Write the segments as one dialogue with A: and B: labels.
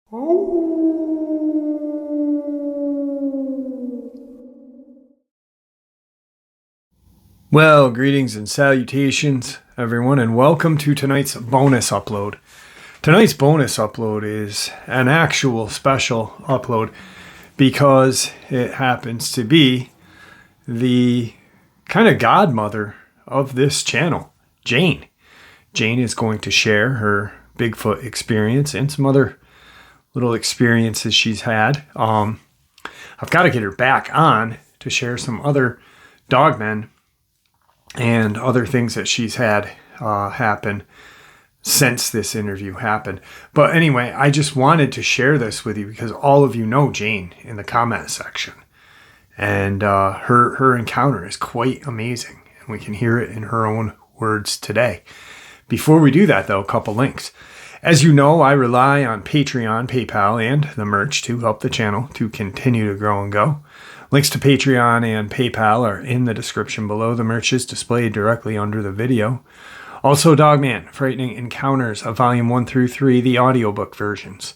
A: Well, greetings and salutations, everyone, and welcome to tonight's bonus upload. Tonight's bonus upload is an actual special upload because it happens to be the kind of godmother of this channel, Jane. Jane is going to share her Bigfoot experience and some other little experiences she's had. I've got to get her back on to share some other Dogmen and other things that she's had happen since this interview happened. But anyway, I just wanted to share this with you because all of you know Jane in the comment section. And her encounter is quite amazing. And we can hear it in her own words today. Before we do that, though, a couple links. As you know, I rely on Patreon, PayPal, and the merch to help the channel to continue to grow and go. Links to Patreon and PayPal are in the description below. The merch is displayed directly under the video. Also, Dogman, Frightening Encounters of Volume 1 through 3, the audiobook versions.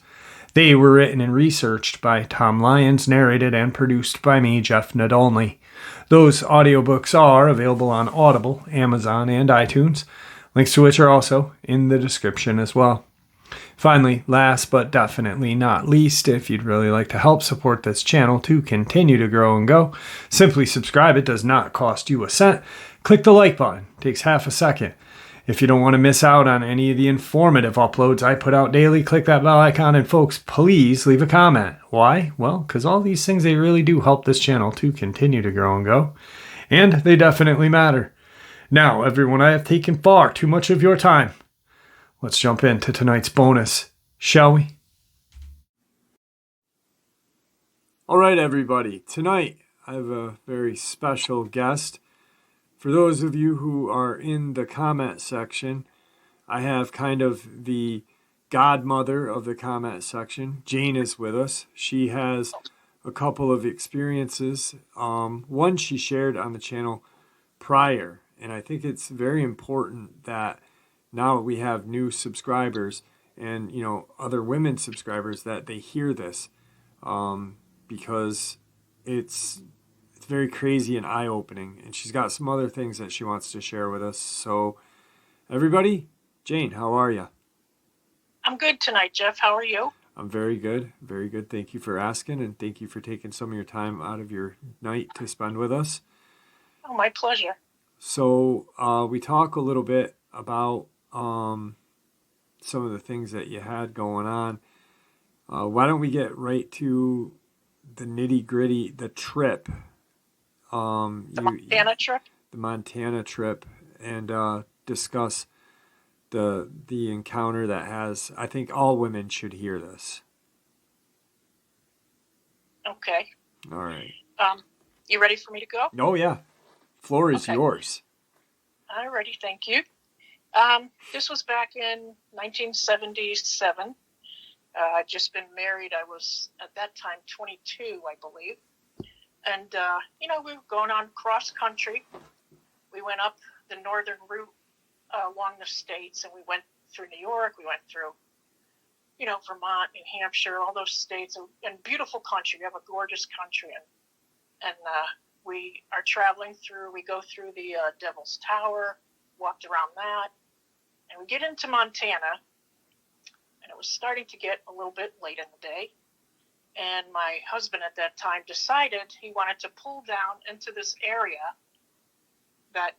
A: They were written and researched by Tom Lyons, narrated and produced by me, Jeff Nadolny. Those audiobooks are available on Audible, Amazon, and iTunes, links to which are also in the description as well. Finally, last but definitely not least, if you'd really like to help support this channel to continue to grow and go, simply subscribe. It does not cost you a cent. Click the like button. It takes half a second. If you don't want to miss out on any of the informative uploads I put out daily, click that bell icon, and folks, please leave a comment. Why? Well, because all these things, they really do help this channel to continue to grow and go, and they definitely matter. Now, everyone, I have taken far too much of your time. Let's jump into tonight's bonus, shall we? All right, everybody. Tonight, I have a very special guest. For those of you who are in the comment section, I have kind of the godmother of the comment section. Jane is with us. She has a couple of experiences. One she shared on the channel prior, and I think it's very important that now we have new subscribers and, you know, other women subscribers that they hear this, because it's very crazy and eye-opening. And she's got some other things that she wants to share with us. So everybody, Jane, how are you?
B: I'm good tonight, Jeff. How are you?
A: I'm very good. Very good. Thank you for asking, and thank you for taking some of your time out of your night to spend with us.
B: Oh, my pleasure.
A: So we talk a little bit about some of the things that you had going on. Why don't we get right to the nitty-gritty, the trip.
B: The Montana trip?
A: The Montana trip, and discuss the encounter that has, I think all women should hear this.
B: Okay.
A: All right.
B: You ready for me to go?
A: Oh, yeah. Floor is yours.
B: All righty, thank you. This was back in 1977. I'd just been married. I was, at that time, 22, I believe. And, we were going on cross country. We went up the northern route along the states, and we went through New York. We went through, Vermont, New Hampshire, all those states. And beautiful country. We have a gorgeous country. And we are traveling through, we go through the Devil's Tower, walked around that. And we get into Montana, and it was starting to get a little bit late in the day. And my husband at that time decided he wanted to pull down into this area that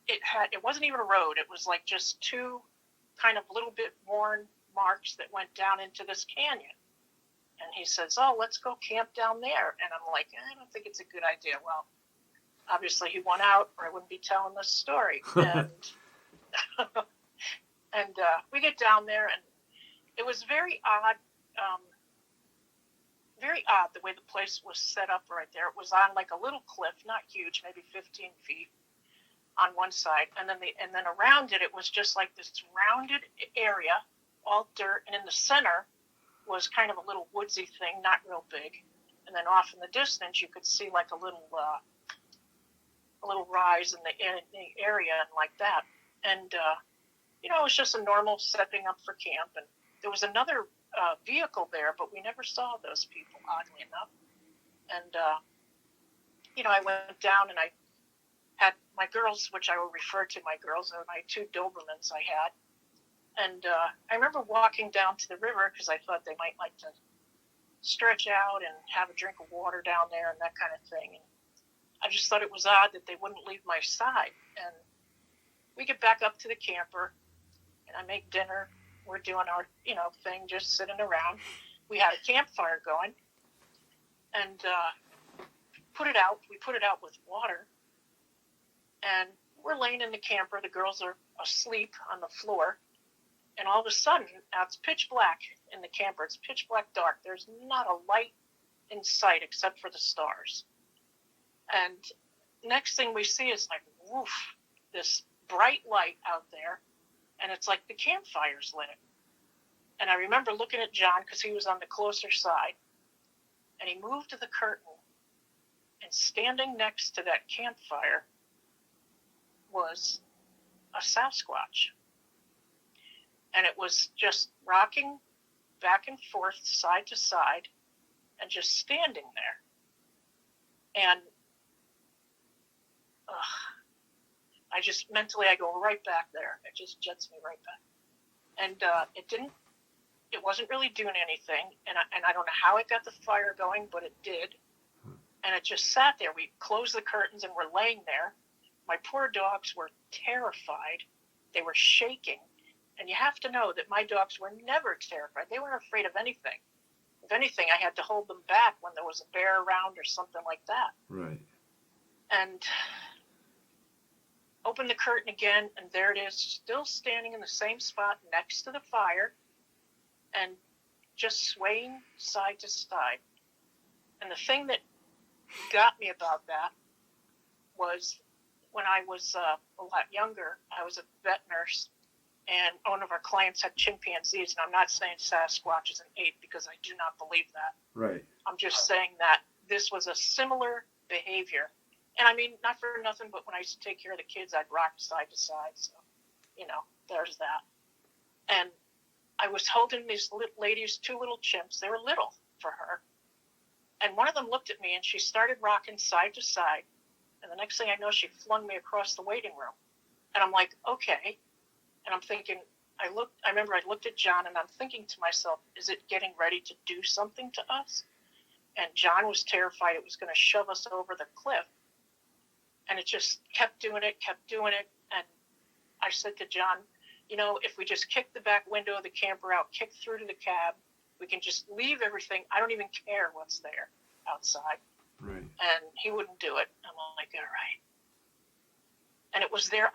B: it wasn't even a road. It was like just two kind of little bit worn marks that went down into this canyon. And he says, oh, let's go camp down there. And I'm like, I don't think it's a good idea. Well, obviously he went out, or I wouldn't be telling this story. And we get down there, and it was very odd the way the place was set up right there. It was on like a little cliff, not huge, maybe 15 feet on one side. And then around it was just like this rounded area, all dirt. And in the center was kind of a little woodsy thing, not real big. And then off in the distance, you could see like a little rise in the area and like that. And, it was just a normal setting up for camp. And there was another vehicle there, but we never saw those people, oddly enough. And, I went down and I had my girls, which I will refer to my girls, are my 2 Dobermans I had. And I remember walking down to the river because I thought they might like to stretch out and have a drink of water down there and that kind of thing. And I just thought it was odd that they wouldn't leave my side. And we get back up to the camper, and I make dinner. We're doing our, thing, just sitting around. We had a campfire going, and we put it out with water. And we're laying in the camper. The girls are asleep on the floor. And all of a sudden, now it's pitch black in the camper. It's pitch black dark. There's not a light in sight except for the stars. And next thing we see is like, woof, this bright light out there. And it's like the campfire's lit. And I remember looking at John because he was on the closer side. And he moved to the curtain. And standing next to that campfire was a Sasquatch. And it was just rocking back and forth, side to side, and just standing there. And I just mentally, I go right back there. It just jets me right back. And it wasn't really doing anything. And I don't know how it got the fire going, but it did. And it just sat there. We closed the curtains and we're laying there. My poor dogs were terrified. They were shaking. And you have to know that my dogs were never terrified. They weren't afraid of anything. If anything, I had to hold them back when there was a bear around or something like that.
A: Right.
B: And open the curtain again, and there it is, still standing in the same spot next to the fire and just swaying side to side. And the thing that got me about that was when I was a lot younger, I was a vet nurse. And one of our clients had chimpanzees, and I'm not saying Sasquatch is an ape because I do not believe that.
A: Right.
B: I'm just saying that this was a similar behavior. And I mean, not for nothing, but when I used to take care of the kids, I'd rock side to side. So, there's that. And I was holding these ladies, 2 little chimps. They were little for her. And one of them looked at me, and she started rocking side to side. And the next thing I know, she flung me across the waiting room. And I'm like, okay. And I'm thinking, I remember I looked at John and I'm thinking to myself, is it getting ready to do something to us? And John was terrified it was going to shove us over the cliff. And it just kept doing it. And I said to John, if we just kick the back window of the camper out, kick through to the cab, we can just leave everything. I don't even care what's there outside.
A: Right.
B: And he wouldn't do it. I'm like, all right. And it was there.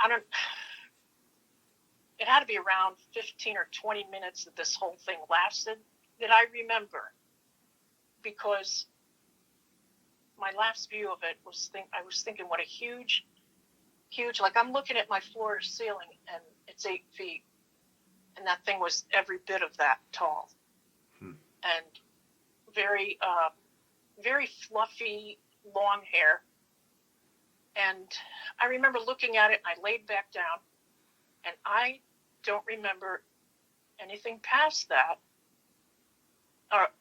B: It had to be around 15 or 20 minutes that this whole thing lasted that I remember, because my last view of it was I was thinking what a huge, like I'm looking at my floor to ceiling and it's 8 feet, and that thing was every bit of that tall, and very, very fluffy, long hair. And I remember looking at it and I laid back down, and I don't remember anything past that.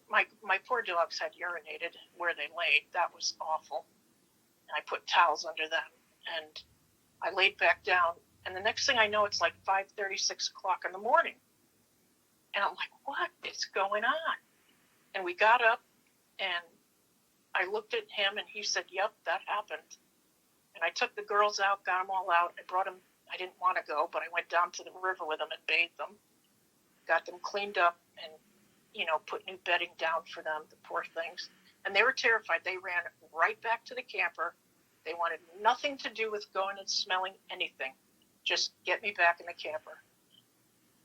B: My poor dogs had urinated where they laid. That was awful. And I put towels under them. And I laid back down. And the next thing I know, it's like 5:30, 6 o'clock in the morning. And I'm like, what is going on? And we got up, and I looked at him, and he said, yep, that happened. And I took the girls out, got them all out. I brought them. I didn't want to go, but I went down to the river with them and bathed them, got them cleaned up, and, put new bedding down for them, the poor things. And they were terrified. They ran right back to the camper. They wanted nothing to do with going and smelling anything. Just get me back in the camper.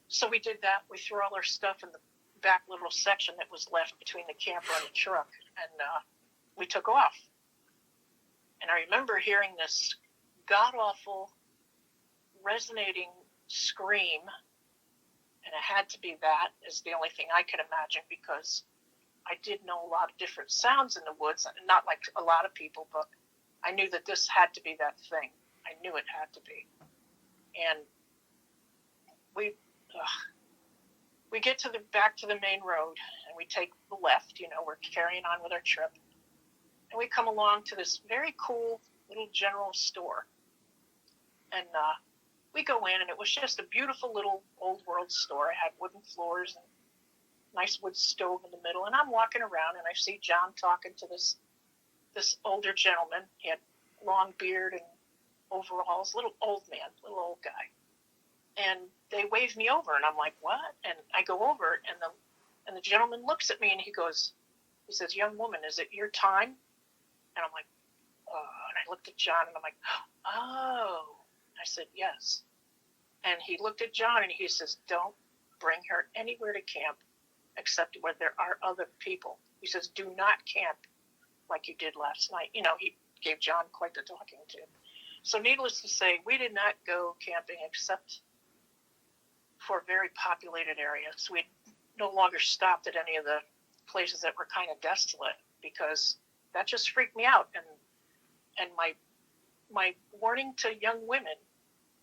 B: So we did that. We threw all our stuff in the back little section that was left between the camper and the truck, and we took off. And I remember hearing this god-awful, resonating scream, and it had to be that, is the only thing I could imagine, because I did know a lot of different sounds in the woods, not like a lot of people, but I knew that this had to be that thing. I knew it had to be. And we get back to the main road, and we take the left. We're carrying on with our trip, and we come along to this very cool little general store, and we go in, and it was just a beautiful little old world store. It had wooden floors and nice wood stove in the middle, and I'm walking around, and I see John talking to this older gentleman. He had long beard and overalls, little old guy. And they wave me over, and I'm like, what? And I go over, and the gentleman looks at me, and he says, young woman, is it your time? And I'm like, oh. And I looked at John, and I'm like, oh. I said, yes. And he looked at John, and he says, don't bring her anywhere to camp except where there are other people. He says, do not camp like you did last night. He gave John quite the talking to. So needless to say, we did not go camping except for very populated areas. We no longer stopped at any of the places that were kind of desolate, because that just freaked me out. And my warning to young women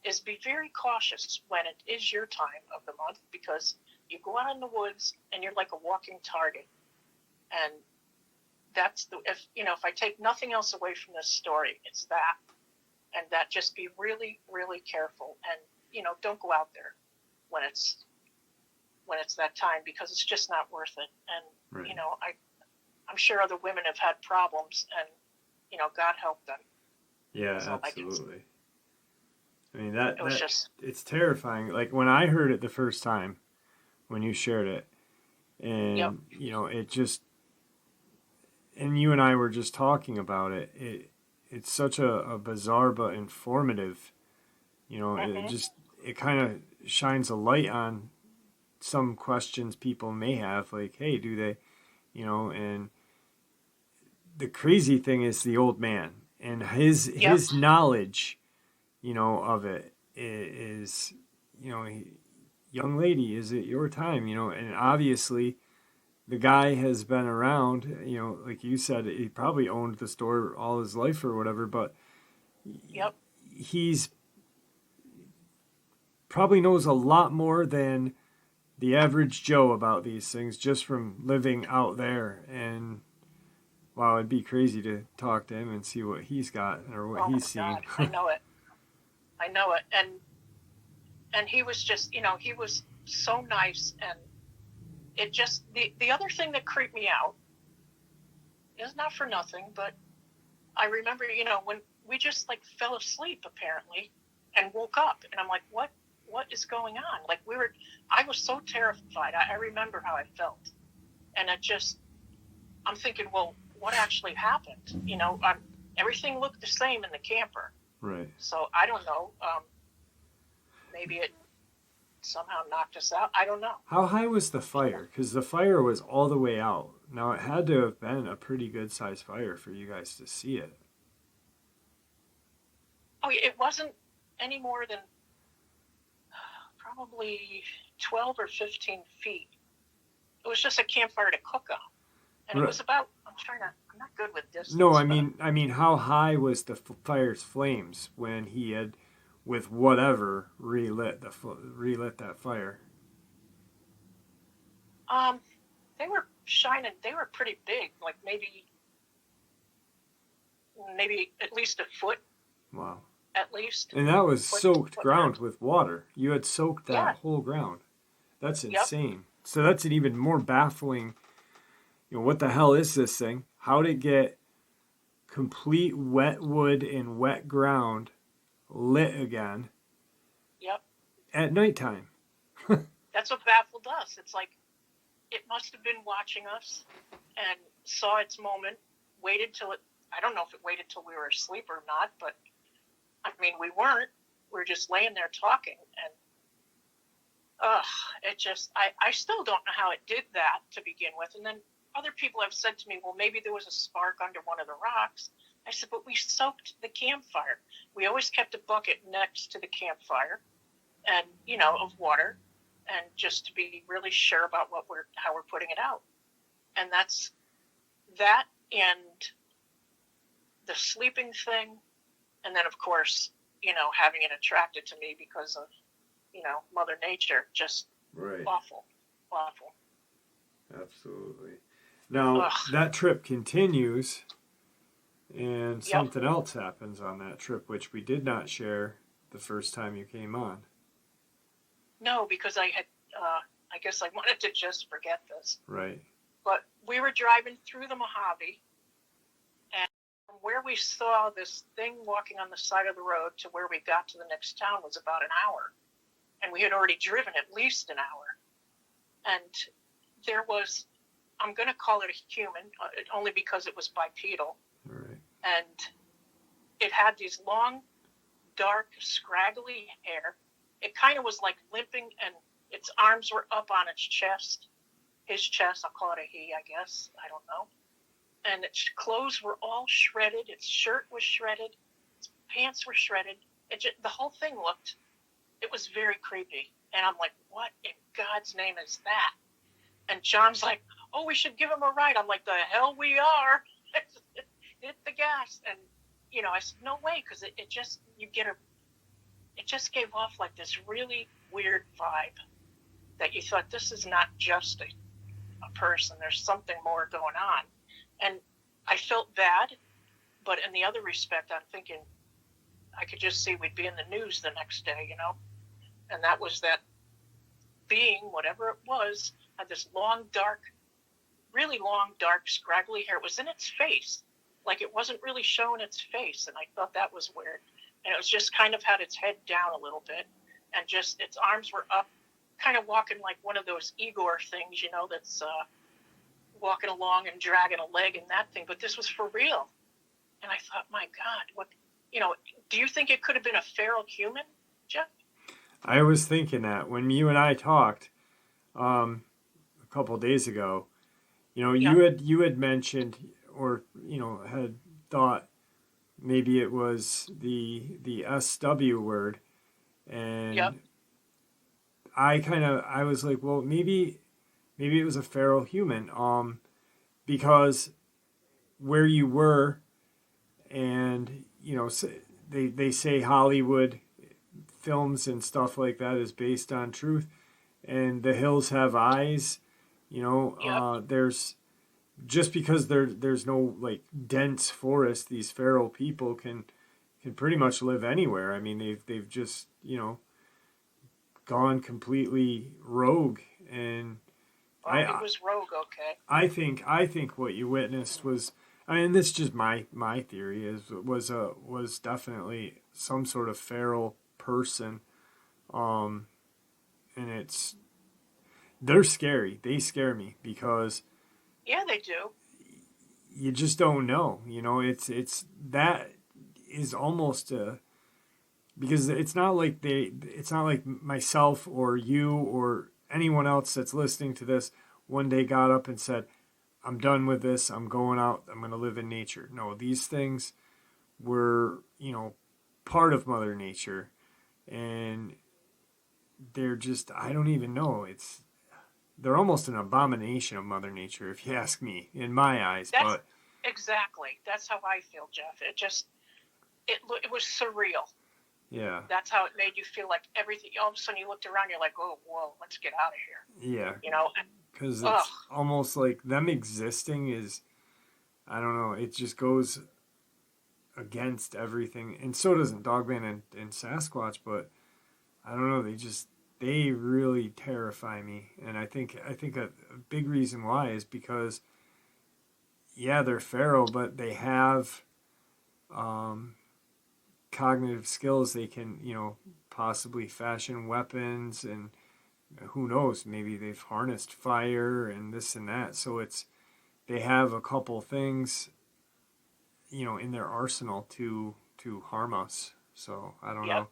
B: is be very cautious when it is your time of the month, because you go out in the woods and you're like a walking target. And that's if I take nothing else away from this story, it's that. And that, just be really, really careful, and don't go out there when it's that time, because it's just not worth it. And
A: right.
B: I'm sure other women have had problems, and God help them.
A: Yeah,
B: so
A: absolutely. I mean,
B: just,
A: it's terrifying. Like when I heard it the first time, when you shared it, and
B: yep.
A: It just, and you and I were just talking about it. It's such a bizarre but informative,
B: Mm-hmm.
A: it kind of shines a light on some questions people may have, like, hey, do they, and the crazy thing is the old man and his knowledge, of it is, young lady, is it your time, and obviously the guy has been around, like you said, he probably owned the store all his life or whatever, but
B: yep.
A: he's probably knows a lot more than the average Joe about these things, just from living out there. And wow, it'd be crazy to talk to him and see what he's got or what he's seen.
B: God, I know it. And he was just, he was so nice. And it just, the other thing that creeped me out is not for nothing, but I remember, when we just like fell asleep apparently and woke up, and I'm like, what is going on? Like I was so terrified. I remember how I felt. And I'm thinking, well, what actually happened? Everything looked the same in the camper.
A: Right.
B: So I don't know. Maybe it somehow knocked us out. I don't know.
A: How high was the fire? Because the fire was all the way out. Now, it had to have been a pretty good sized fire for you guys to see it.
B: Oh, it wasn't any more than probably 12 or 15 feet. It was just a campfire to cook on. And It was about, I'm not good with distance.
A: No, I mean, how high was the fire's flames when he had, with whatever, relit that fire?
B: They were shining. They were pretty big, like maybe at least a foot.
A: Wow.
B: At least.
A: And that was soaked ground with water. You had soaked that whole ground. That's insane. Yep. So that's an even more baffling, what the hell is this thing? How'd it get complete wet wood and wet ground lit again?
B: Yep.
A: At nighttime.
B: That's what baffled us. It's like, it must have been watching us and saw its moment, waited till I don't know if it waited till we were asleep or not, but I mean, we weren't. We were just laying there talking, and I still don't know how it did that to begin with. And then other people have said to me, well, maybe there was a spark under one of the rocks. I said, but we soaked the campfire. We always kept a bucket next to the campfire and, of water, and just to be really sure about how we're putting it out. And that's that, and the sleeping thing. And then, of course, having it attracted to me because of, Mother Nature, just awful. awful.
A: Absolutely. Now,
B: Ugh.
A: that trip continues, and
B: Yep.
A: something else happens on that trip, which we did not share the first time you came on.
B: No, because I guess I wanted to just forget this.
A: Right.
B: But we were driving through the Mojave, and from where we saw this thing walking on the side of the road to where we got to the next town was about an hour. And we had already driven at least an hour. And there was, I'm going to call it a human, only because it was bipedal.
A: Right.
B: And it had these long, dark, scraggly hair. It kind of was like limping, and its arms were up on its chest. His chest, I'll call it a he, I guess. I don't know. And its clothes were all shredded. Its shirt was shredded. Its pants were shredded. The whole thing looked, it was very creepy. And I'm like, what in God's name is that? And John's like, oh, we should give him a ride. I'm like, the hell we are. Hit the gas. And, I said, no way, because it just gave off like this really weird vibe that you thought, this is not just a person. There's something more going on. And I felt bad, but in the other respect, I'm thinking I could just see we'd be in the news the next day, And that was that being, whatever it was, had this really long, dark, scraggly hair. It was in its face. Like it wasn't really showing its face. And I thought that was weird. And it was just kind of had its head down a little bit. And just its arms were up, kind of walking like one of those Igor things, that's walking along and dragging a leg and that thing. But this was for real. And I thought, my God, what, do you think it could have been a feral human, Jeff?
A: I was thinking that when you and I talked a couple of days ago,
B: Yeah.
A: you had mentioned or had thought maybe it was the SW word, and
B: Yep.
A: I was like, well, maybe it was a feral human, because where you were, and they say Hollywood films and stuff like that is based on truth, and the hills have eyes.
B: Yep.
A: There's just because there's no like dense forest, these feral people can pretty much live anywhere. I mean, they've just gone completely rogue, and
B: It was rogue, okay.
A: I think what you witnessed was, I mean, this is just my theory, was definitely some sort of feral person, and they're scary. They scare me because
B: Yeah, they do.
A: you just don't know. It's that is almost because it's not like myself or you or anyone else that's listening to this one day got up and said, I'm done with this. I'm going out. I'm going to live in nature. No, these things were, part of Mother Nature, and they're just, I don't even know. They're almost an abomination of Mother Nature, if you ask me, in my eyes. But
B: Exactly. That's how I feel, Jeff. It was surreal.
A: yeah,
B: That's how it made you feel, like everything. All of a sudden, you looked around, you're like, oh, whoa, let's get out of here.
A: yeah,
B: And,
A: because it's almost like them existing is, I don't know, it just goes against everything, and so doesn't Dogman and Sasquatch. But I don't know, they really terrify me, and I think a big reason why is because, yeah, they're feral, but they have cognitive skills. They can possibly fashion weapons, and who knows, maybe they've harnessed fire and this and that. So they have a couple things in their arsenal to harm us. So I don't know.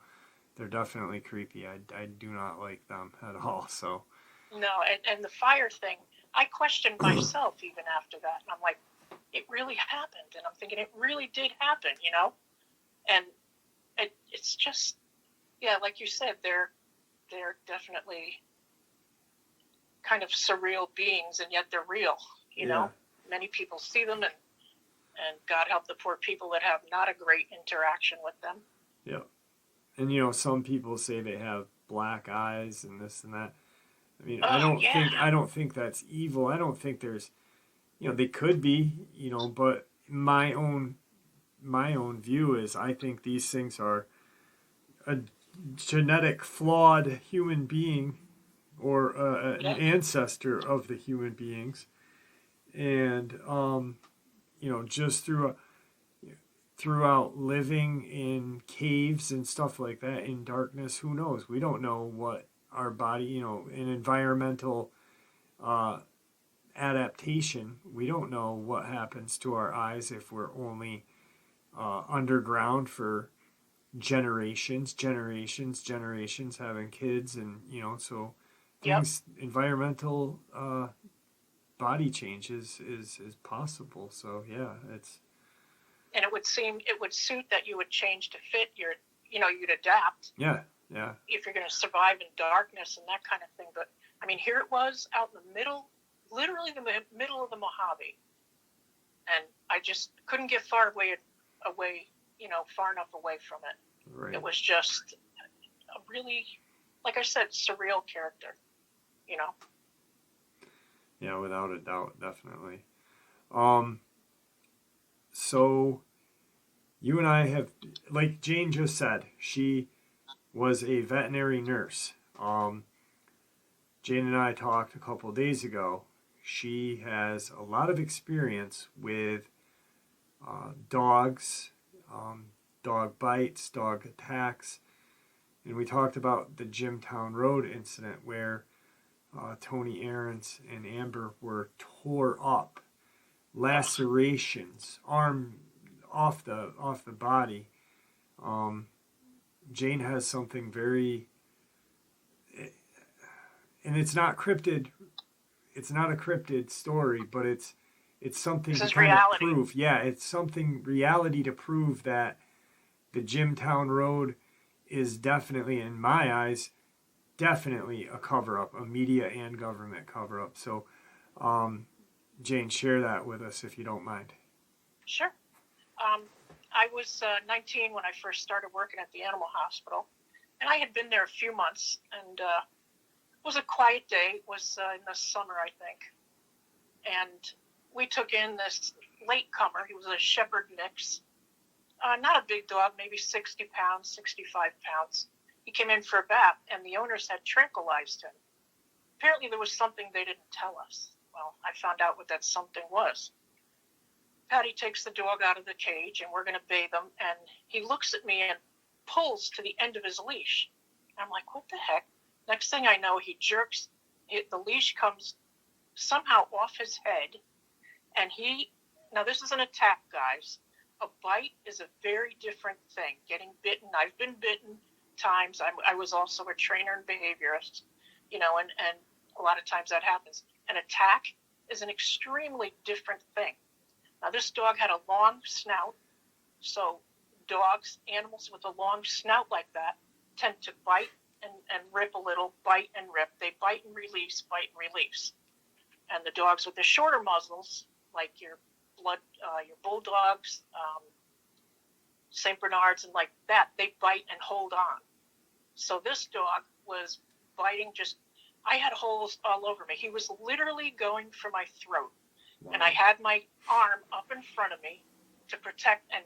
A: They're definitely creepy. I do not like them at all. So
B: no, and the fire thing, I questioned myself even after that. And I'm like, it really happened. And I'm thinking it really did happen, And it's just, yeah, like you said, they're definitely kind of surreal beings, and yet they're real, Many people see them, and God help the poor people that have not a great interaction with them.
A: Yeah. And some people say they have black eyes and this and that. I mean,
B: Oh yeah.
A: I don't think that's evil. I don't think there's, they could be, but my own view is I think these things are a genetic flawed human being or an
B: Yeah.
A: ancestor of the human beings, and just throughout living in caves and stuff like that in darkness, who knows? We don't know what our body, in environmental uh, adaptation, we don't know what happens to our eyes if we're only underground for generations having kids, and so
B: Yep.
A: things, environmental body change is possible. So yeah, it's
B: And it would suit that you would change to fit your, you'd adapt
A: yeah, yeah,
B: if you're going to survive in darkness and that kind of thing. But I mean, here it was out in the middle, literally the middle of the Mojave, and I just couldn't get far away, far enough away from it.
A: right.
B: It was just a really, like I said, surreal character, you know.
A: Yeah, without a doubt, definitely. Um, so you and I have, like Jane just said, she was a veterinary nurse. Jane and I talked a couple days ago. She has a lot of experience with dogs, um, dog bites, dog attacks, and we talked about the Jimtown Road incident where Tony Aarons and Amber were tore up, lacerations, arm off the body. Um, Jane has something very, and it's not cryptid. It's not a cryptid story, but it's something
B: This
A: to
B: is
A: kind of
B: reality.
A: prove. Yeah, it's something reality to prove that the Jimtown Road is definitely, in my eyes, definitely a cover up, a media and government cover up. So, um, Jane, share that with us if you don't mind.
B: Sure. I was 19 when I first started working at the animal hospital, and I had been there a few months, and it was a quiet day. It was in the summer, I think, and we took in this latecomer. He was a shepherd mix, not a big dog, maybe 60 pounds, 65 pounds. He came in for a bath, and the owners had tranquilized him. Apparently, there was something they didn't tell us. Well, I found out what that something was. Patty takes the dog out of the cage, and we're going to bathe him, and he looks at me and pulls to the end of his leash. I'm like, what the heck? Next thing I know, he jerks. The leash comes somehow off his head, and now this is an attack, guys. A bite is a very different thing. Getting bitten, I've been bitten times. I was also a trainer and behaviorist, and a lot of times that happens. An attack is an extremely different thing. Now, this dog had a long snout, so animals with a long snout like that, tend to bite and rip a little, bite and rip. They bite and release, bite and release. And the dogs with the shorter muzzles, like your bulldogs, St. Bernards, and like that, they bite and hold on. So this dog was biting I had holes all over me. He was literally going for my throat. Wow. And I had my arm up in front of me to protect, and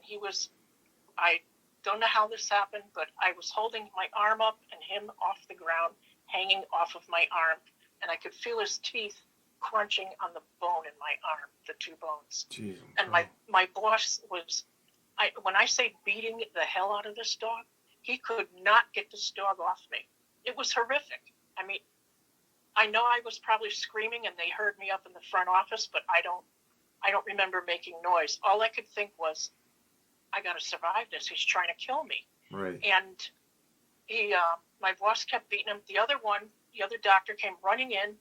B: I don't know how this happened, but I was holding my arm up and him off the ground, hanging off of my arm, and I could feel his teeth crunching on the bone in my arm, the two bones.
A: Jeez,
B: and my boss was, when I say beating the hell out of this dog, he could not get this dog off me. It was horrific. I mean, I know I was probably screaming and they heard me up in the front office, but I don't remember making noise. All I could think was, I got to survive this. He's trying to kill me.
A: Right.
B: And my boss kept beating him. The other doctor came running in,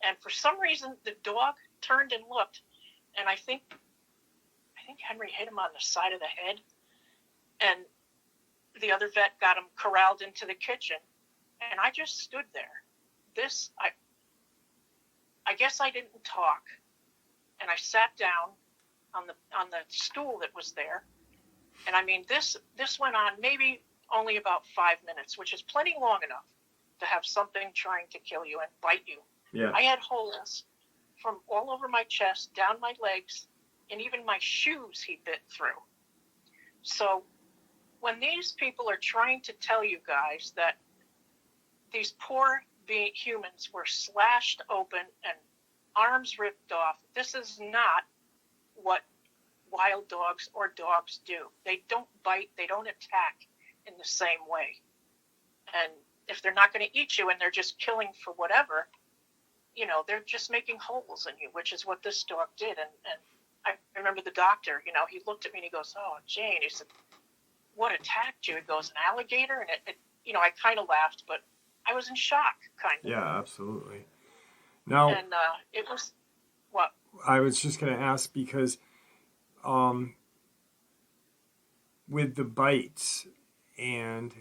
B: and for some reason the dog turned and looked, and I think Henry hit him on the side of the head, and the other vet got him corralled into the kitchen, and I just stood there. I guess I didn't talk, and I sat down on the stool that was there, and I mean this went on maybe only about 5 minutes, which is plenty long enough to have something trying to kill you and bite you.
A: Yeah.
B: I had holes from all over my chest, down my legs, and even my shoes he bit through. So when these people are trying to tell you guys that these poor humans were slashed open and arms ripped off, this is not what wild dogs or dogs do. They don't bite, they don't attack in the same way. And if they're not going to eat you and they're just killing for whatever, you know, they're just making holes in you, which is what this dog did. And I remember the doctor, you know, he looked at me and he goes, "Oh, Jane," he said, "what attacked you?" He goes, "An alligator?" And it you know, I kind of laughed, but I was in shock, kind of.
A: Yeah, absolutely. Now,
B: and it was, what?
A: I was just going to ask because with the bites and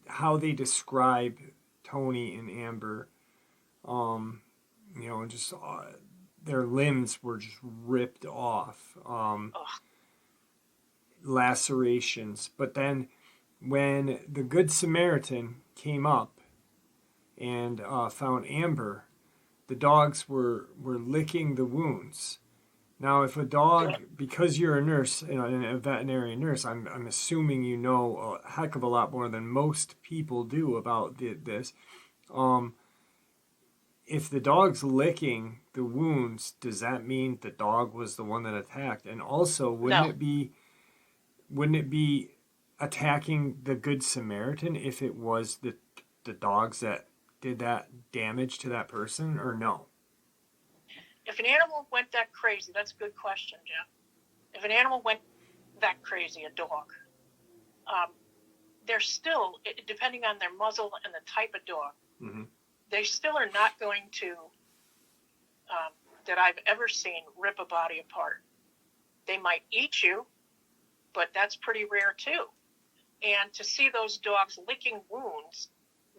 A: how they describe Tony and Amber, you know, just their limbs were just ripped off, lacerations. But then when the Good Samaritan came up and found Amber, the dogs were licking the wounds. Now, if a dog, because you're a nurse, you know, a veterinary nurse, I'm assuming you know a heck of a lot more than most people do about this. If the dog's licking the wounds, does that mean the dog was the one that attacked? And also, wouldn't it be attacking the Good Samaritan if it was the dogs that did that damage to that person, or no?
B: If an animal went that crazy, that's a good question, Jeff. If an animal went that crazy, a dog, they're still, depending on their muzzle and the type of dog,
A: mm-hmm.
B: they still are not going to, that I've ever seen, rip a body apart. They might eat you, but that's pretty rare too. And to see those dogs licking wounds,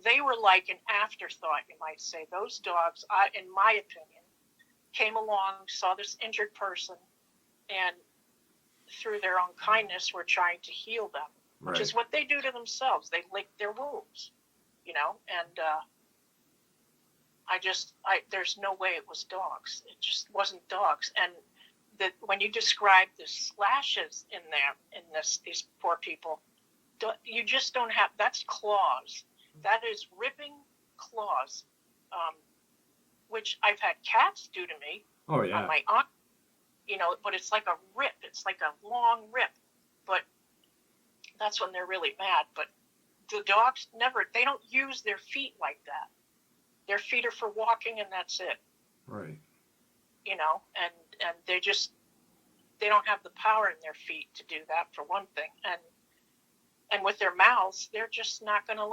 B: they were like an afterthought, you might say. Those dogs, in my opinion, came along, saw this injured person, and through their own kindness were trying to heal them, which is what they do to themselves. They lick their wounds, you know, and there's no way it was dogs. It just wasn't dogs. And when you describe the slashes in these poor people, you just don't have, that's claws. That is ripping claws, which I've had cats do to me.
A: Oh, yeah.
B: On my arm, you know, but it's like a rip. It's like a long rip. But that's when they're really mad. But the dogs they don't use their feet like that. Their feet are for walking and that's it.
A: Right.
B: You know, and they don't have the power in their feet to do that, for one thing. And with their mouths, they're just not going to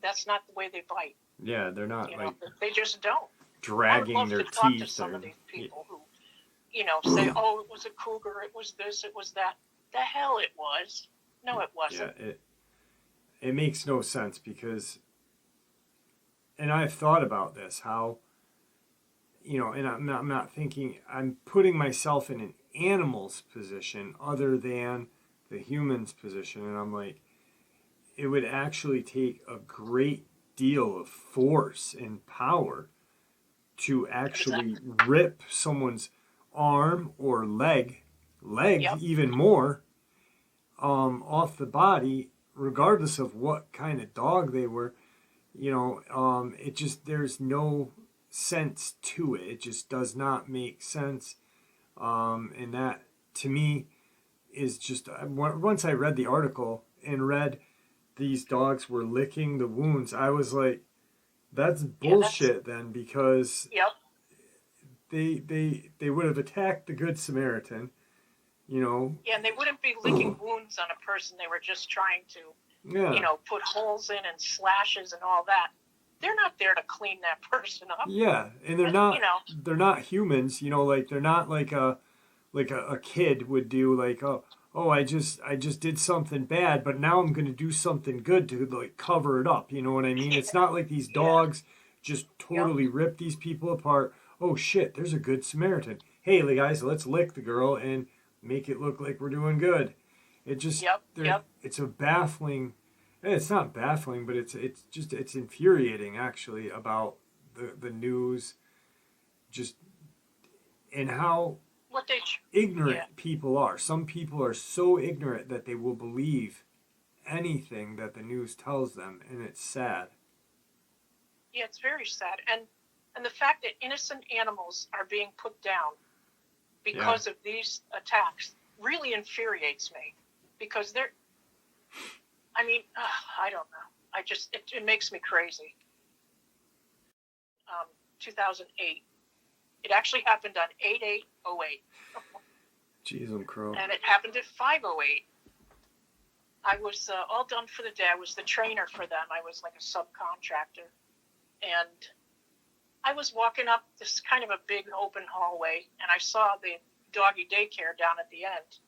B: that's not the way they bite.
A: Yeah, they're not
B: they just don't.
A: Dragging their teeth. I would love to talk to
B: some of these people who, you know, say, "Oh, it was a cougar, it was this, it was that." The hell it was. No, it wasn't.
A: Yeah, it makes no sense because, and I've thought about this, how, you know, and I'm not thinking, I'm putting myself in an animal's position other than the human's position, and I'm like, it would actually take a great deal of force and power to actually rip someone's arm or leg even more, off the body, regardless of what kind of dog they were. You know, it just, there's no sense to it. It just does not make sense. And that, to me, is just, once I read the article and read these dogs were licking the wounds, I was like, that's bullshit then, because they would have attacked the Good Samaritan, you know.
B: Yeah, and they wouldn't be licking wounds on a person. They were just trying to, you know, put holes in and slashes and all that. They're not there to clean that person up.
A: Yeah, and they're not humans, you know, like they're not like a kid would do, like, oh, I just did something bad, but now I'm going to do something good to, like, cover it up. You know what I mean? It's not like these dogs just totally rip these people apart. Oh, shit, there's a Good Samaritan. Hey, guys, let's lick the girl and make it look like we're doing good. It just, it's a baffling it's not baffling, but it's infuriating actually about the news, just and how
B: What they,
A: ignorant
B: yeah,
A: people are. Some people are so ignorant that they will believe anything that the news tells them, and it's sad.
B: yeah, it's very sad, and the fact that innocent animals are being put down
A: Yeah.
B: because of these attacks really infuriates me, because they're, I mean, I don't know. It makes me crazy. 2008. It actually happened on 8808.
A: Jeez, I'm crow.
B: And it happened at 508. I was all done for the day. I was the trainer for them. I was like a subcontractor. And I was walking up this kind of a big open hallway, and I saw the doggy daycare down at the end.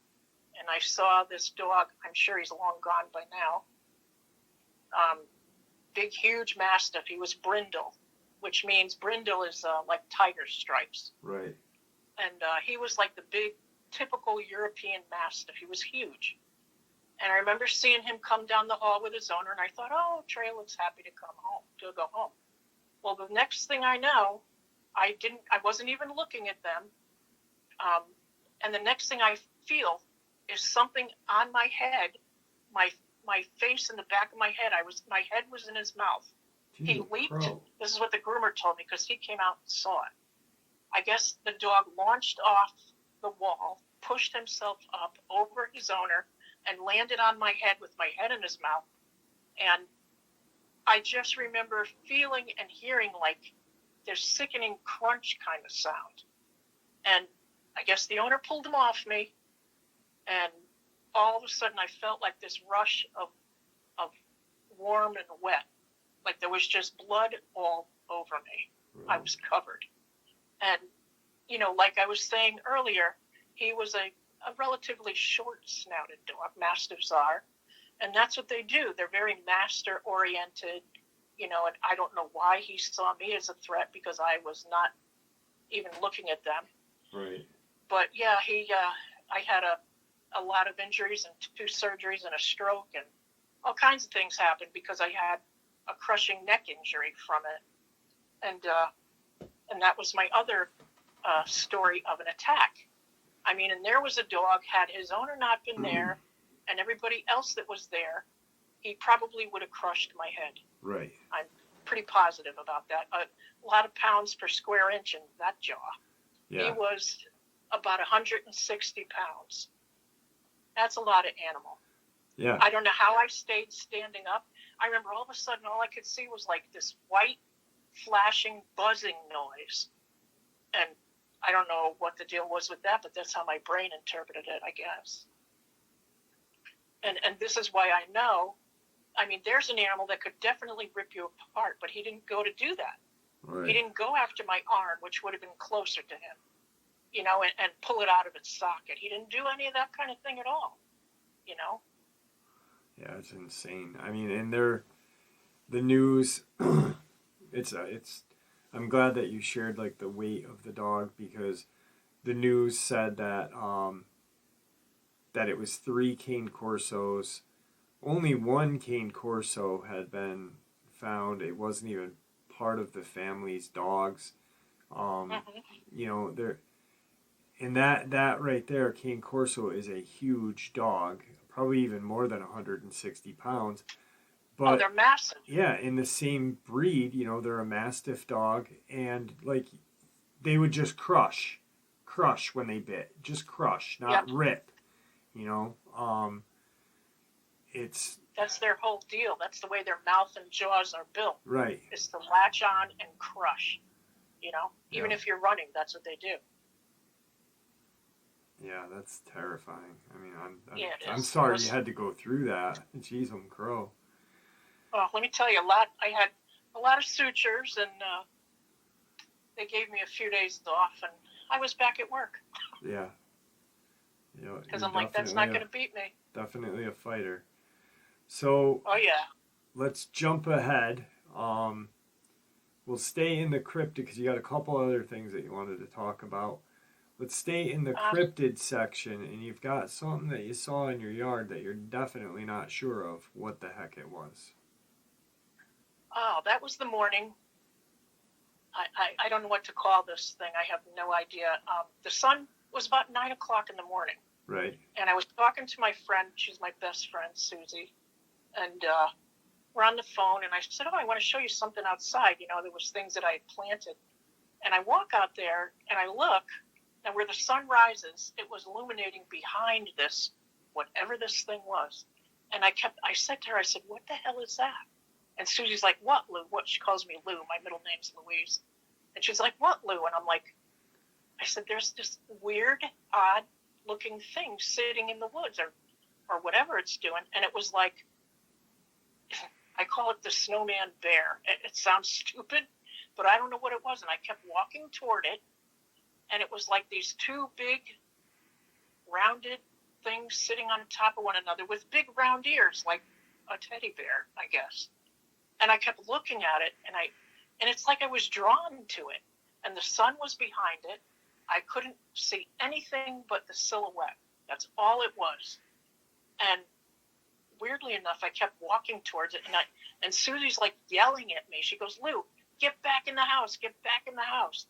B: And I saw this dog. I'm sure he's long gone by now. Big, huge mastiff. He was brindle, which means brindle is like tiger stripes.
A: Right.
B: And he was like the big, typical European mastiff. He was huge. And I remember seeing him come down the hall with his owner, and I thought, oh, Trey looks happy to go home. Well, the next thing I know, I wasn't even looking at them. And the next thing I feel is something on my head, my face in the back of my head. My head was in his mouth.
A: Jeez,
B: He leaped.
A: crow.
B: This is what the groomer told me, because he came out and saw it. I guess the dog launched off the wall, pushed himself up over his owner, and landed on my head with my head in his mouth. And I just remember feeling and hearing like this sickening crunch kind of sound. And I guess the owner pulled him off me, and all of a sudden I felt like this rush of warm and wet. Like there was just blood all over me.
A: Right.
B: I was covered. And, like I was saying earlier, he was a relatively short-snouted dog. Mastiffs are. And that's what they do. They're very master-oriented, and I don't know why he saw me as a threat, because I was not even looking at them.
A: Right.
B: But, yeah, I had a lot of injuries and 2 surgeries and a stroke, and all kinds of things happened because I had a crushing neck injury from it. And that was my other story of an attack. I mean, and there was a dog, had his owner not been there and everybody else that was there, he probably would have crushed my head.
A: Right.
B: I'm pretty positive about that. A lot of pounds per square inch in that jaw.
A: Yeah.
B: He was about 160 pounds. That's a lot of animal.
A: Yeah.
B: I don't know how I stayed standing up. I remember all of a sudden all I could see was like this white flashing buzzing noise. And I don't know what the deal was with that, but that's how my brain interpreted it, I guess. And this is why I know, I mean, there's an animal that could definitely rip you apart, but he didn't go to do that.
A: Right.
B: He didn't go after my arm, which would have been closer to him, and pull it out of its socket. He didn't do any of that kind of thing at all,
A: Yeah, it's insane. I mean, and the news, I'm glad that you shared like the weight of the dog, because the news said that that it was 3 cane corsos. Only 1 cane corso had been found. It wasn't even part of the family's dogs. There, and that right there, cane corso is a huge dog, probably even more than 160 pounds. But
B: they're massive.
A: Yeah, in the same breed, they're a mastiff dog, and like they would just crush when they bit, just crush, not rip.
B: That's their whole deal. That's the way their mouth and jaws are built.
A: Right.
B: Is to latch on and crush. Even if you're running, that's what they do.
A: Yeah, that's terrifying. I mean,
B: I'm
A: sorry you had to go through that. Jeez, I'm crow.
B: Oh, let me tell you, I had a lot of sutures, and they gave me a few days off, and I was back at work.
A: Yeah.
B: Because I'm like, that's not going to beat me.
A: Definitely a fighter. So.
B: Oh yeah.
A: Let's jump ahead. We'll stay in the cryptid because you got a couple other things that you wanted to talk about. let's stay in the cryptid section, and you've got something that you saw in your yard that you're definitely not sure of what the heck it was.
B: Oh, that was the morning. I don't know what to call this thing. I have no idea. The sun was about 9 o'clock in the morning.
A: Right.
B: And I was talking to my friend. She's my best friend, Susie. And we're on the phone, and I said, I want to show you something outside. There was things that I had planted. And I walk out there, and I look, and where the sun rises, it was illuminating behind this, whatever this thing was. And I said to her, I said, what the hell is that? And Susie's like, what, Lou? What? She calls me Lou. My middle name's Louise. And she's like, what, Lou? And I'm like, I said, there's this weird, odd-looking thing sitting in the woods or whatever it's doing. And it was like, I call it the snowman bear. It sounds stupid, but I don't know what it was. And I kept walking toward it, and it was like these two big, rounded things sitting on top of one another with big round ears, like a teddy bear, I guess. And I kept looking at it, and it's like I was drawn to it. And the sun was behind it. I couldn't see anything but the silhouette. That's all it was. And weirdly enough, I kept walking towards it, and Susie's like yelling at me. She goes, Lou, get back in the house, get back in the house.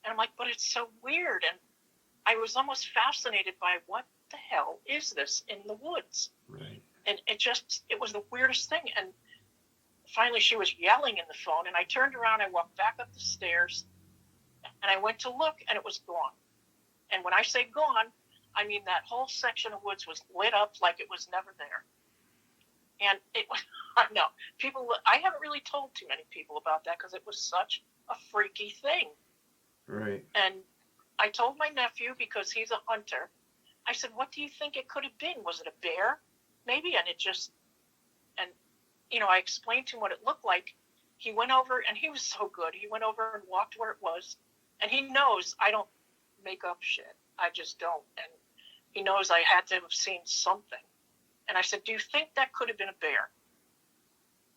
B: And I'm like, but it's so weird. And I was almost fascinated by what the hell is this in the woods?
A: Right.
B: And it was the weirdest thing. And finally she was yelling in the phone, and I turned around, I walked back up the stairs, and I went to look, and it was gone. And when I say gone, I mean that whole section of woods was lit up like it was never there. And it was, I know, I haven't really told too many people about that because it was such a freaky thing.
A: Right.
B: And I told my nephew, because he's a hunter, I said, what do you think it could have been? Was it a bear? Maybe. And I explained to him what it looked like. He went over, and he was so good. He went over and walked where it was. And he knows I don't make up shit. I just don't. And he knows I had to have seen something. And I said, do you think that could have been a bear?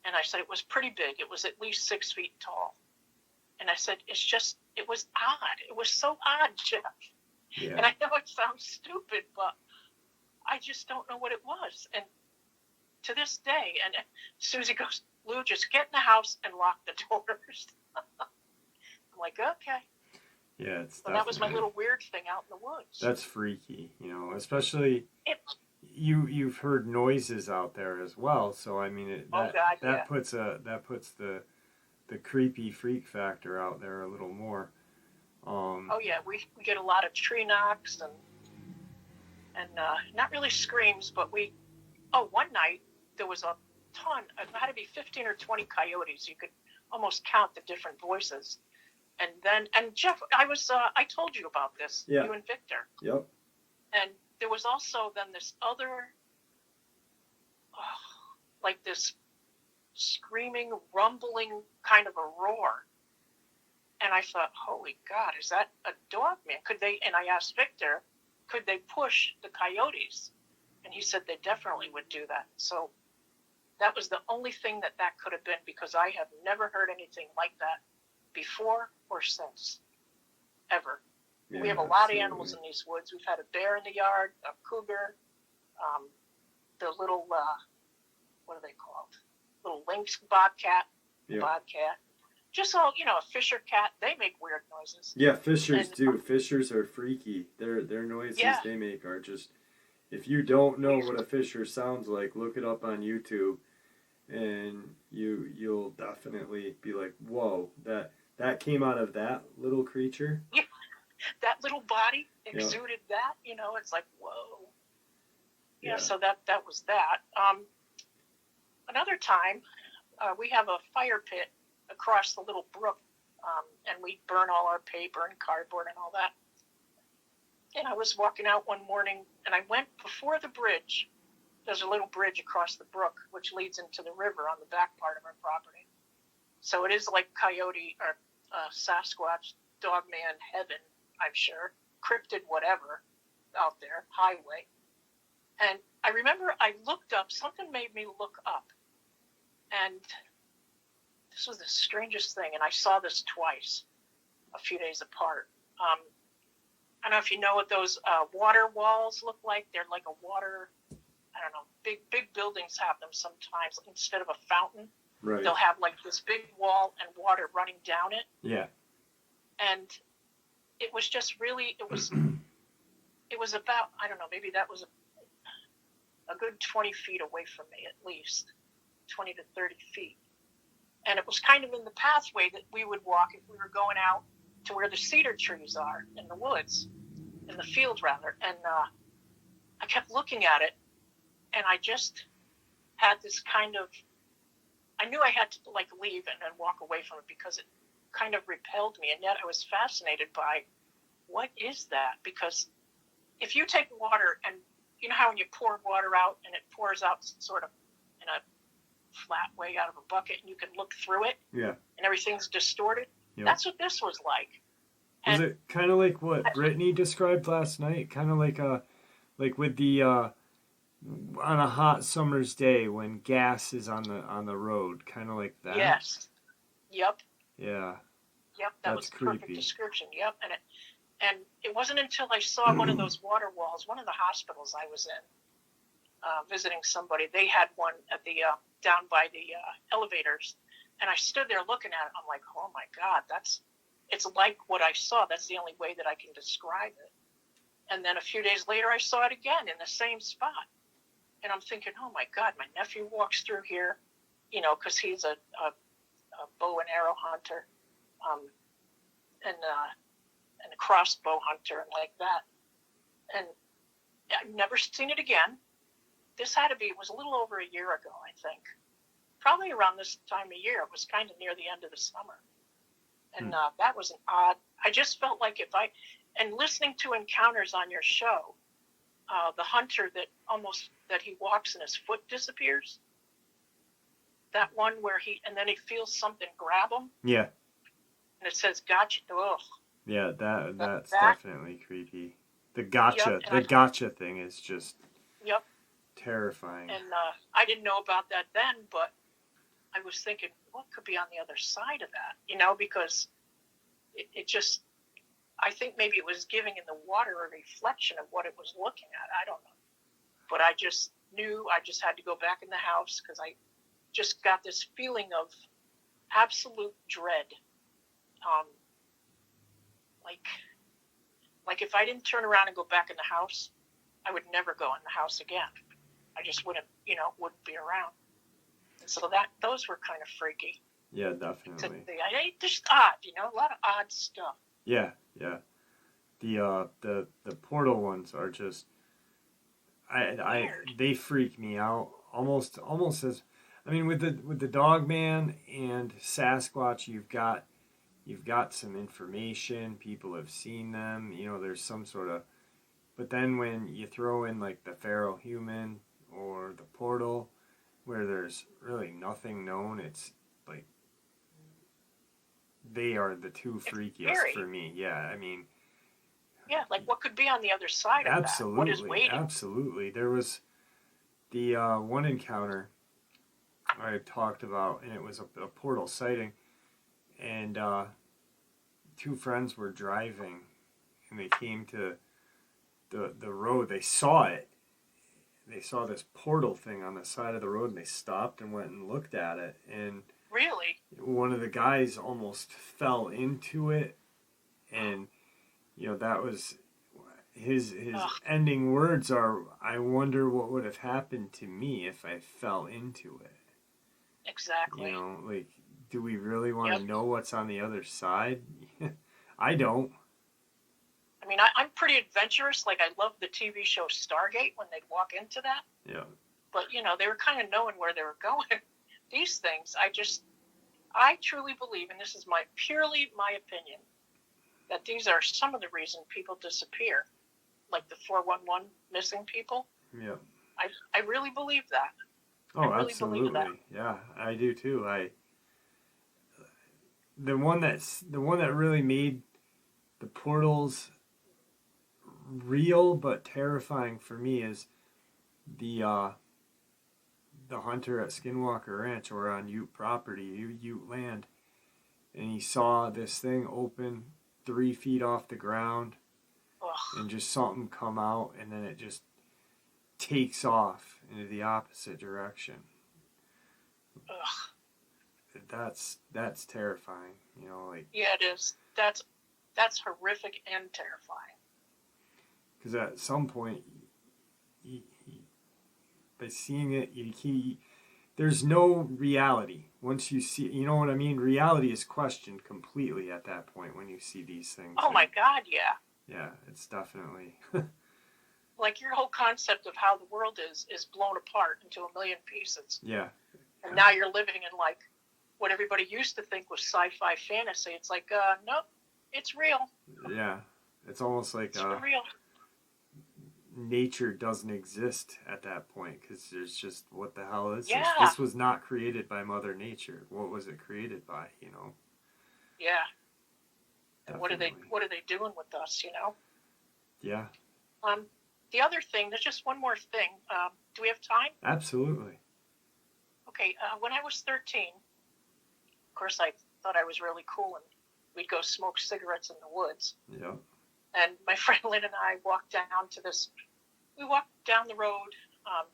B: And I said, it was pretty big. It was at least 6 feet tall. And I said, it was odd. It was so odd, Jeff.
A: Yeah.
B: And I know it sounds stupid, but I just don't know what it was. And to this day, and Susie goes, Lou, just get in the house and lock the doors. I'm like, okay.
A: Yeah, it's
B: So that was my little weird thing out in the woods.
A: That's freaky, especially you've heard noises out there as well. So I mean, that puts the creepy freak factor out there a little more.
B: Oh yeah, we get a lot of tree knocks and not really screams, but one night there was a ton. It had to be 15 or 20 coyotes. You could almost count the different voices. And Jeff, I told you about this.
A: Yeah.
B: You and Victor.
A: Yep.
B: And there was also then this other, like this screaming, rumbling kind of a roar. And I thought, holy God, is that a Dogman? And I asked Victor, could they push the coyotes? And he said they definitely would do that. So that was the only thing that could have been, because I have never heard anything like that before or since, ever. Yeah, we have a lot of animals in these woods. We've had a bear in the yard, a cougar, the little, what are they called? Little lynx bobcat, bobcat. Just all, a fisher cat. They make weird noises.
A: Yeah, fishers do. Fishers are freaky. Their noises they make are just, if you don't know what a fisher sounds like, look it up on YouTube, and you'll definitely be like, whoa, that came out of that little creature.
B: Yeah, that little body exuded that. It's like, whoa. Yeah. So that was that. Another time, we have a fire pit across the little brook, and we burn all our paper and cardboard and all that. And I was walking out one morning, and I went before the bridge. There's a little bridge across the brook, which leads into the river on the back part of our property. So it is like coyote or Sasquatch, Dogman heaven, I'm sure. Cryptid, whatever, out there, highway. And I remember I looked up, something made me look up. And this was the strangest thing, and I saw this twice, a few days apart. I don't know if you know what those water walls look like. They're like a water, I don't know, big buildings have them sometimes. Instead of a fountain,
A: Right.
B: they'll have like this big wall and water running down it.
A: Yeah.
B: And it was just really, it was about, I don't know, maybe that was a good 20 feet away from me, at least 20 to 30 feet. And it was kind of in the pathway that we would walk if we were going out to where the cedar trees are in the woods, in the field rather. And I kept looking at it, and I just had this kind of, I knew I had to like leave and then walk away from it because it kind of repelled me. And yet I was fascinated by, what is that? Because if you take water, and you know how when you pour water out and it pours out sort of in a flat way out of a bucket and you can look through it,
A: Yeah.
B: and everything's distorted. Yep. That's what this was like.
A: Was it kind of like what Brittany described last night? Kind of like with the on a hot summer's day when gas is on the road, kind of like that.
B: Yes. Yep.
A: Yeah.
B: Yep. That was a perfect description. Yep. And it wasn't until I saw one of those water walls, one of the hospitals I was in, visiting somebody. They had one at the down by the elevators, and I stood there looking at it. I'm like, oh my God, it's like what I saw. That's the only way that I can describe it. And then a few days later, I saw it again in the same spot. And I'm thinking, oh my God, my nephew walks through here, because he's a bow and arrow hunter, and a crossbow hunter and like that. And I've never seen it again. It was a little over a year ago, I think. Probably around this time of year. It was kind of near the end of the summer. And that was an odd, I just felt like and listening to encounters on your show, the hunter that he walks and his foot disappears. That one where and then he feels something grab him.
A: Yeah.
B: And it says, gotcha. Ugh.
A: Yeah, that's definitely creepy. The gotcha thing is just terrifying.
B: And I didn't know about that then, but I was thinking, what could be on the other side of that? Because it just, I think maybe it was giving in the water a reflection of what it was looking at. I don't know. But I just knew I just had to go back in the house because I just got this feeling of absolute dread. Like if I didn't turn around and go back in the house, I would never go in the house again. I just wouldn't be around. And so those were kind of freaky.
A: Yeah, definitely.
B: Just odd, a lot of odd stuff.
A: Yeah. The portal ones are just, they freak me out almost as, I mean, with the Dogman and Sasquatch, you've got some information. People have seen them. There's some sort of, but then when you throw in like the feral human or the portal, where there's really nothing known, it's like they are the two freakiest for me. Yeah, I mean.
B: Yeah, like what could be on the other side of that? What is waiting?
A: Absolutely. There was the one encounter I talked about, and it was a portal sighting, and two friends were driving, and they came to the road. They saw it. They saw this portal thing on the side of the road, and they stopped and went and looked at it. And
B: really,
A: one of the guys almost fell into it, and that was his ending words are, "I wonder what would have happened to me if I fell into it."
B: Exactly.
A: Like, do we really want to know what's on the other side? I don't.
B: I mean, I'm pretty adventurous. Like, I love the TV show Stargate when they'd walk into that.
A: Yeah.
B: But, they were kind of knowing where they were going. These things, I truly believe, and this is purely my opinion, that these are some of the reasons people disappear. Like the 411 missing people. Yeah. I really believe that.
A: Oh, I really absolutely. Believe that. Yeah, I do too. The one that really made the portals real but terrifying for me is the hunter at Skinwalker Ranch, or on Ute property, Ute land, and he saw this thing open 3 feet off the ground.
B: Ugh.
A: and just something come out and then it just takes off into the opposite direction.
B: Ugh.
A: That's terrifying, you know, like.
B: Yeah, it is. That's horrific and terrifying.
A: Because at some point, by seeing it, there's no reality. Once you see, you know what I mean? Reality is questioned completely at that point when you see these things.
B: Oh my God, yeah.
A: Yeah, it's definitely.
B: Like your whole concept of how the world is blown apart into a million pieces.
A: Yeah.
B: And now you're living in like what everybody used to think was sci-fi fantasy. It's like, nope, it's real.
A: Yeah, it's almost like
B: it's real.
A: Nature doesn't exist at that point because there's just, what the hell is
B: yeah.
A: this? This was not created by Mother Nature. What was it created by? You know.
B: Yeah. And
A: Definitely.
B: what are they doing with us? You know.
A: Yeah.
B: The other thing, there's just one more thing. Do we have time?
A: Absolutely.
B: Okay. When I was 13, of course, I thought I was really cool, and we'd go smoke cigarettes in the woods.
A: Yeah.
B: And my friend Lynn and I walked down the road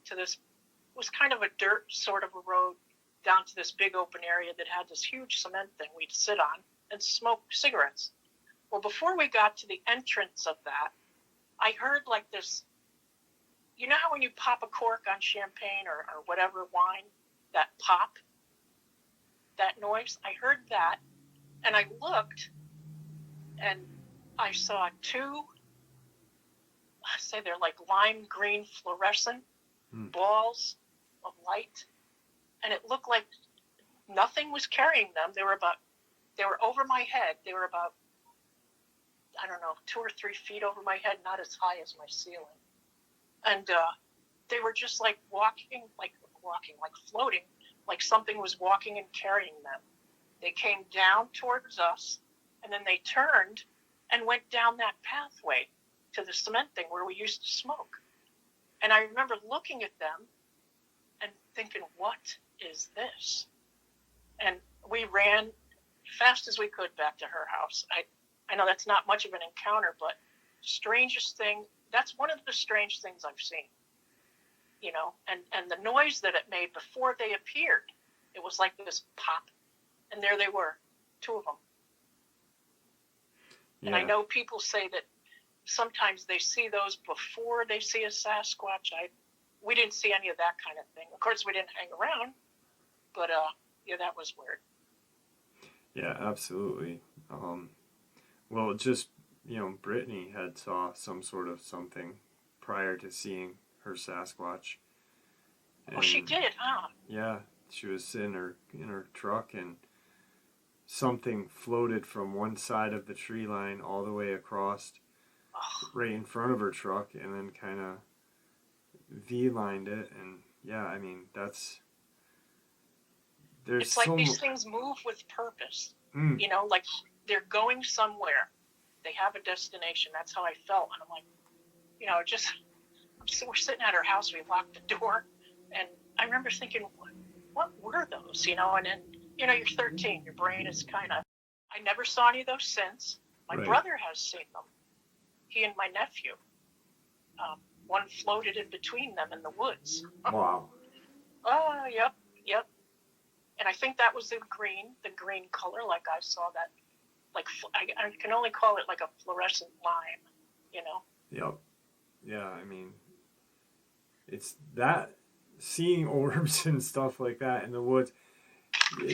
B: to this, it was kind of a dirt sort of a road, down to this big open area that had this huge cement thing we'd sit on and smoke cigarettes. Well, before we got to the entrance of that, I heard like this, you know how when you pop a cork on champagne or whatever wine, that pop, that noise? I heard that, and I looked, and I saw two, I say they're like lime green fluorescent balls of light, and it looked like nothing was carrying them. They were over my head. They were about, I don't know, 2 or 3 feet over my head, not as high as my ceiling. And they were just like floating, like something was walking and carrying them. They came down towards us, and then they turned and went down that pathway to the cement thing where we used to smoke. And I remember looking at them and thinking, what is this? And we ran fast as we could back to her house. I know that's not much of an encounter, but strangest thing, that's one of the strange things I've seen. You know, and the noise that it made before they appeared, it was like this pop, and there they were, 2 of them. Yeah. And I know people say that sometimes they see those before they see a Sasquatch. We didn't see any of that kind of thing. Of course, we didn't hang around, but yeah, that was weird.
A: Yeah, absolutely. Well, just, you know, Brittany had saw some sort of something prior to seeing her Sasquatch.
B: And, she did, huh?
A: Yeah, she was in her truck, and something floated from one side of the tree line all the way across, right in front of her truck, and then kind of V-lined it. And yeah, I mean,
B: it's like these things move with purpose. You know, like they're going somewhere. They have a destination. That's how I felt. And I'm like, you know, we're sitting at her house. We locked the door, and I remember thinking, what were those? You know, and then, you know, you're 13. Your brain is kind of. I never saw any of those since. My brother has seen them. He and my nephew. One floated in between them in the woods.
A: Wow.
B: Oh, yep. And I think that was the green color, like I saw that, like, I can only call it like a fluorescent lime, you know?
A: Yep. Yeah, I mean, it's that, seeing orbs and stuff like that in the woods,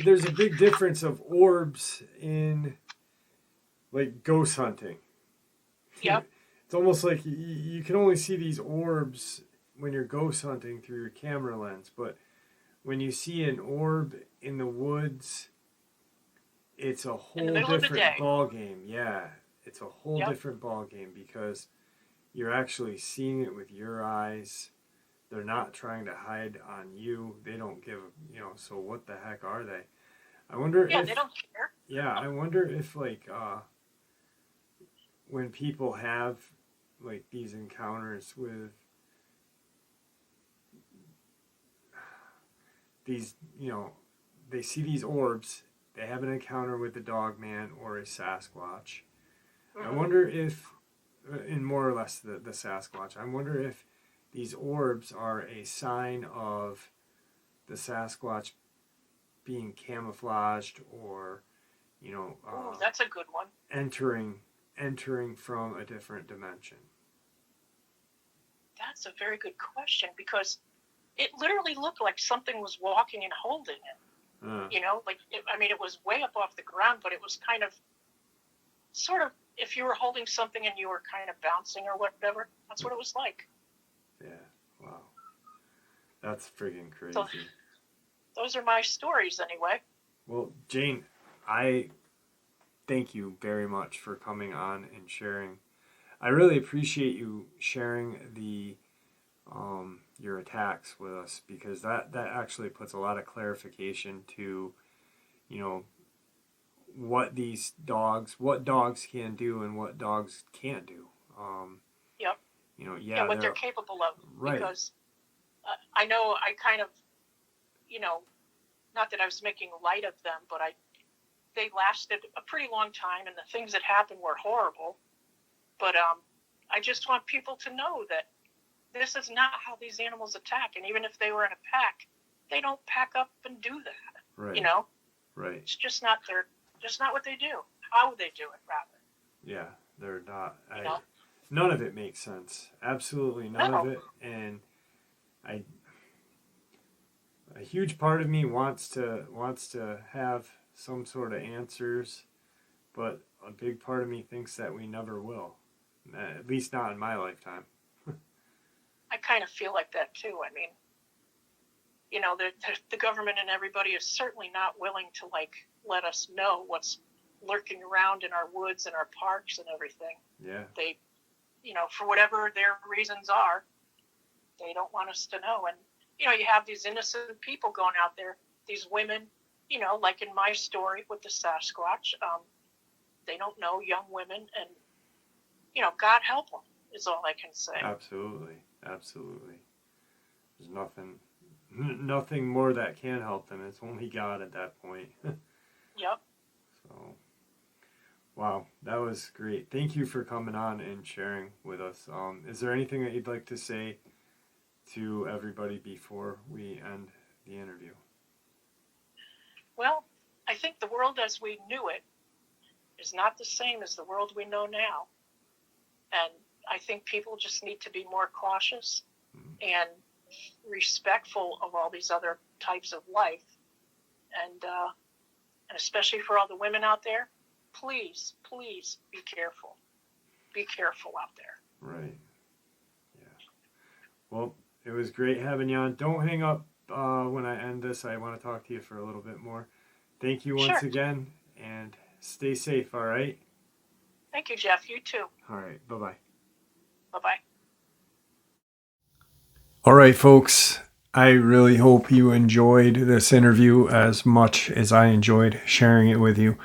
A: there's a big difference of orbs in, like, ghost hunting.
B: Yep.
A: It's almost like you can only see these orbs when you're ghost hunting through your camera lens, but when you see an orb in the woods, it's a whole different ball game. Yeah, it's a whole different ball game because you're actually seeing it with your eyes. They're not trying to hide on you. They don't give, you know, so what the heck are they? I wonder if...
B: they don't care.
A: Yeah, I wonder if, like, when people have, like, these encounters with these, you know, they see these orbs, they have an encounter with the Dogman or a Sasquatch. I wonder if in more or less the Sasquatch. I wonder if these orbs are a sign of the Sasquatch being camouflaged, or
B: Ooh, that's a good one.
A: entering from a different dimension.
B: That's a very good question, because it literally looked like something was walking and holding it. It was way up off the ground, but it was kind of, sort of, if you were holding something and you were kind of bouncing or whatever, that's what it was like.
A: Yeah, wow. That's friggin' crazy.
B: So, those are my stories anyway.
A: Well, Jane, I thank you very much for coming on and sharing. I really appreciate you sharing your attacks with us, because that actually puts a lot of clarification to, what dogs can do and what dogs can't do.
B: Yep.
A: Yeah,
B: what they're capable of.
A: Right.
B: Because I know I kind of, not that I was making light of them, but they lasted a pretty long time, and the things that happened were horrible. But I just want people to know that this is not how these animals attack. And even if they were in a pack, they don't pack up and do that.
A: Right. Right.
B: It's just not what they do. How would they do it, rather?
A: Yeah, they're not. None of it makes sense. Absolutely none of it. And a huge part of me wants to have some sort of answers, but a big part of me thinks that we never will. At least not in my lifetime.
B: I kind of feel like that too. I mean, the government and everybody is certainly not willing to let us know what's lurking around in our woods and our parks and everything.
A: Yeah. They,
B: for whatever their reasons are, they don't want us to know. And, you have these innocent people going out there, these women, like in my story with the Sasquatch, they don't know, young women, and, God help them is all I can say.
A: Absolutely. There's nothing more that can help them. It's only God at that point.
B: Yep.
A: So, wow, that was great. Thank you for coming on and sharing with us. Is there anything that you'd like to say to everybody before we end the interview?
B: Well, I think the world as we knew it is not the same as the world we know now. And I think people just need to be more cautious and respectful of all these other types of life. And especially for all the women out there, please be careful. Be careful out there.
A: Right. Yeah. Well, it was great having you on. Don't hang up when I end this. I want to talk to you for a little bit more. Thank you once again, and stay safe, all right?
B: Thank you, Jeff. You too.
A: All right. Bye-bye.
B: Bye-bye.
A: All right, folks. I really hope you enjoyed this interview as much as I enjoyed sharing it with you.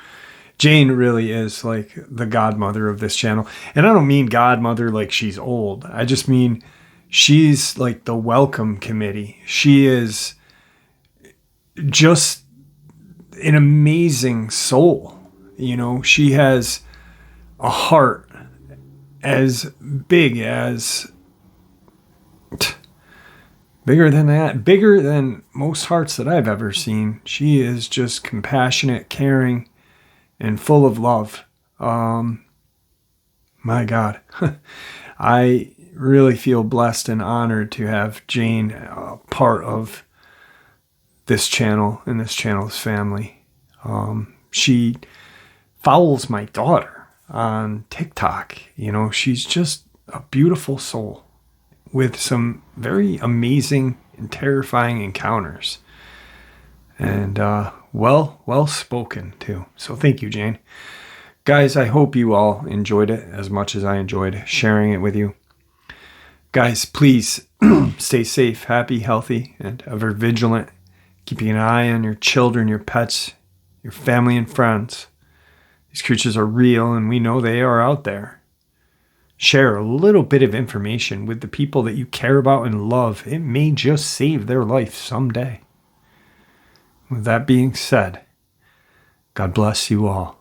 A: Jane really is like the godmother of this channel. And I don't mean godmother like she's old. I just mean she's like the welcome committee. She is just an amazing soul. She has a heart as big as... bigger than most hearts that I've ever seen. She is just compassionate, caring, and full of love. My God. I really feel blessed and honored to have Jane part of this channel and this channel's family. She follows my daughter on TikTok. She's just a beautiful soul with some very amazing and terrifying encounters. And well spoken too. So thank you, Jane. Guys, I hope you all enjoyed it as much as I enjoyed sharing it with you. Guys, please stay safe, happy, healthy, and ever vigilant. Keeping an eye on your children, your pets, your family and friends. These creatures are real, and we know they are out there. Share a little bit of information with the people that you care about and love. It may just save their life someday. With that being said, God bless you all.